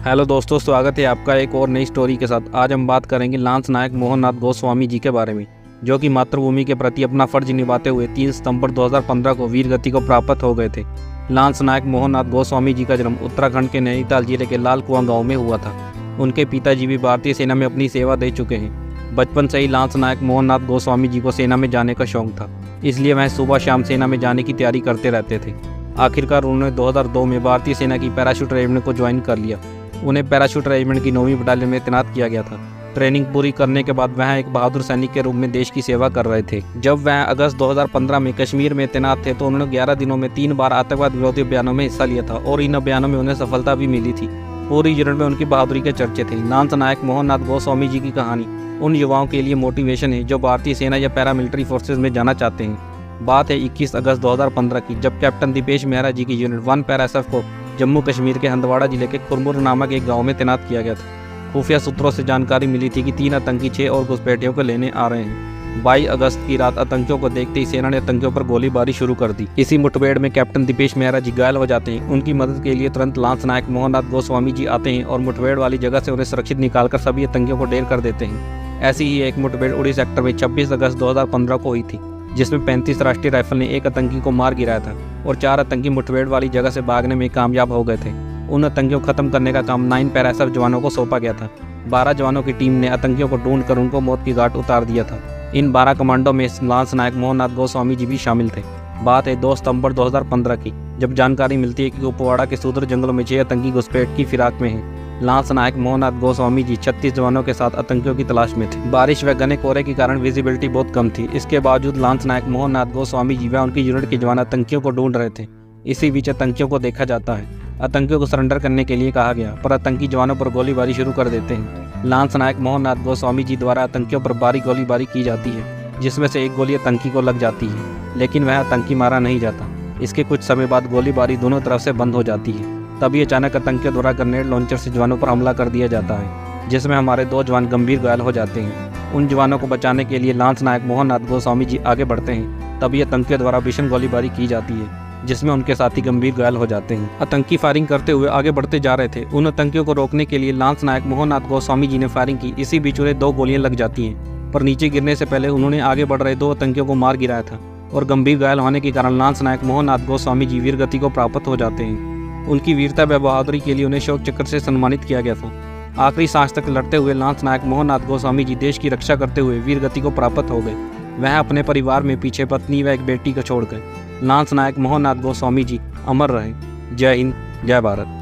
Hello दोस्तों, स्वागत है आपका एक और नई स्टोरी के साथ। आज हम बात करेंगे लांस नायक मोहन नाथ गोस्वामी जी के बारे में, जो कि मातृभूमि के प्रति अपना फर्ज निभाते हुए 3 सितंबर 2015 को वीर गति को प्राप्त हो गए थे। लांस नायक मोहन नाथ गोस्वामी जी का जन्म उत्तराखंड के नैनीताल जिले के लाल कुआं गाँव में हुआ था। उनके पिताजी भी भारतीय सेना में अपनी सेवा दे चुके हैं। बचपन से ही लांस नायक मोहन नाथ गोस्वामी जी को सेना में जाने का शौक था, इसलिए वह सुबह शाम सेना में जाने की तैयारी करते रहते थे। आखिरकार उन्होंने 2002 में भारतीय सेना की पैराशूट रेजिमेंट को ज्वाइन कर लिया। उन्हें पैराशूट रेजिमेंट की 9वीं बटालियन में तैनात किया गया था। ट्रेनिंग पूरी करने के बाद वह एक बहादुर सैनिक के रूप में देश की सेवा कर रहे थे। जब वह अगस्त 2015 में कश्मीर में तैनात थे तो उन्होंने 11 दिनों में 3 बार आतंकवाद विरोधी अभियानों में हिस्सा लिया था और इन अभियानों में उन्हें सफलता भी मिली थी। पूरी यूनिट में उनकी बहादुरी के चर्चे थे। लांस नायक मोहन नाथ गोस्वामी जी की कहानी उन युवाओं के लिए मोटिवेशन है जो भारतीय सेना या पैरामिलिट्री फोर्सेज में जाना चाहते हैं। बात है 21 अगस्त 2015 की, जब कैप्टन दीपेश मेहरा जी की यूनिट 1 पैरा SF को जम्मू कश्मीर के हंदवाड़ा जिले के खुरमुर नामक एक गांव में तैनात किया गया था। खुफिया सूत्रों से जानकारी मिली थी कि 3 आतंकी 6 और घुसपैठियों को लेने आ रहे हैं। 22 अगस्त की रात आतंकियों को देखते ही सेना ने आतंकियों पर गोलीबारी शुरू कर दी। इसी मुठभेड़ में कैप्टन दीपेश मेहरा जी घायल हो जाते हैं। उनकी मदद के लिए तुरंत लांस नायक मोहन नाथ गोस्वामी जी आते हैं और मुठभेड़ वाली जगह से उन्हें सुरक्षित निकालकर सभी आतंकियों को ढेर कर देते हैं। ऐसी ही एक मुठभेड़ उड़ी सेक्टर में 26 अगस्त 2015 को हुई थी, जिसमें 35 राष्ट्रीय राइफल ने एक आतंकी को मार गिराया था और 4 आतंकी मुठभेड़ वाली जगह से भागने में कामयाब हो गए थे। उन आतंकियों को खत्म करने का काम 9 पैरा SF जवानों को सौंपा गया था। 12 जवानों की टीम ने आतंकियों को ढूंढकर उनको मौत की घाट उतार दिया था। इन 12 कमांडो में लांस नायक मोहन नाथ गोस्वामी जी भी शामिल थे। बात है 2 सितंबर 2015 की, जब जानकारी मिलती है कि कुपवाड़ा के सुदूर जंगलों में 6 आतंकी घुसपैठ की फिराक में हैं। लांस नायक मोहन नाथ गोस्वामी जी 36 जवानों के साथ आतंकियों की तलाश में थे। बारिश व घने कोहरे के कारण विजिबिलिटी बहुत कम थी। इसके बावजूद लांस नायक मोहन नाथ गोस्वामी जी व उनकी यूनिट के जवान आतंकियों को ढूंढ रहे थे। इसी बीच आतंकियों को देखा जाता है। आतंकियों को सरेंडर करने के लिए कहा गया, पर आतंकी जवानों पर गोलीबारी शुरू कर देते हैं। लांस नायक मोहन नाथ गोस्वामी जी द्वारा आतंकियों पर भारी गोलीबारी की जाती है, जिसमें से एक गोली आतंकी को लग जाती है, लेकिन वह आतंकी मारा नहीं जाता। इसके कुछ समय बाद गोलीबारी दोनों तरफ से बंद हो जाती है। तभी अचानक आतंकियों द्वारा ग्रेनेड लॉन्चर से जवानों पर हमला कर दिया जाता है, जिसमें हमारे 2 जवान गंभीर घायल हो जाते हैं। उन जवानों को बचाने के लिए लांस नायक मोहन नाथ गोस्वामी जी आगे बढ़ते हैं। तभी आतंकियों द्वारा भीषण गोलीबारी की जाती है, जिसमें उनके साथी गंभीर घायल हो जाते हैं। आतंकी फायरिंग करते हुए आगे बढ़ते जा रहे थे। उन आतंकियों को रोकने के लिए लांस नायक मोहन नाथ गोस्वामी जी ने फायरिंग की। इसी बीच उन्हें 2 गोलियां लग जाती हैं, पर नीचे गिरने से पहले उन्होंने आगे बढ़ रहे 2 आतंकियों को मार गिराया था और गंभीर घायल होने के कारण लांस नायक मोहन नाथ गोस्वामी जी वीर गति को प्राप्त हो जाते हैं। उनकी वीरता व बहादुरी के लिए उन्हें अशोक चक्र से सम्मानित किया गया था। आखिरी सांस तक लड़ते हुए लांस नायक मोहन नाथ गोस्वामी जी देश की रक्षा करते हुए वीर गति को प्राप्त हो गए। वह अपने परिवार में पीछे पत्नी व एक बेटी को छोड़ गए। लांस नायक मोहन नाथ गोस्वामी जी अमर रहे। जय हिंद, जय भारत।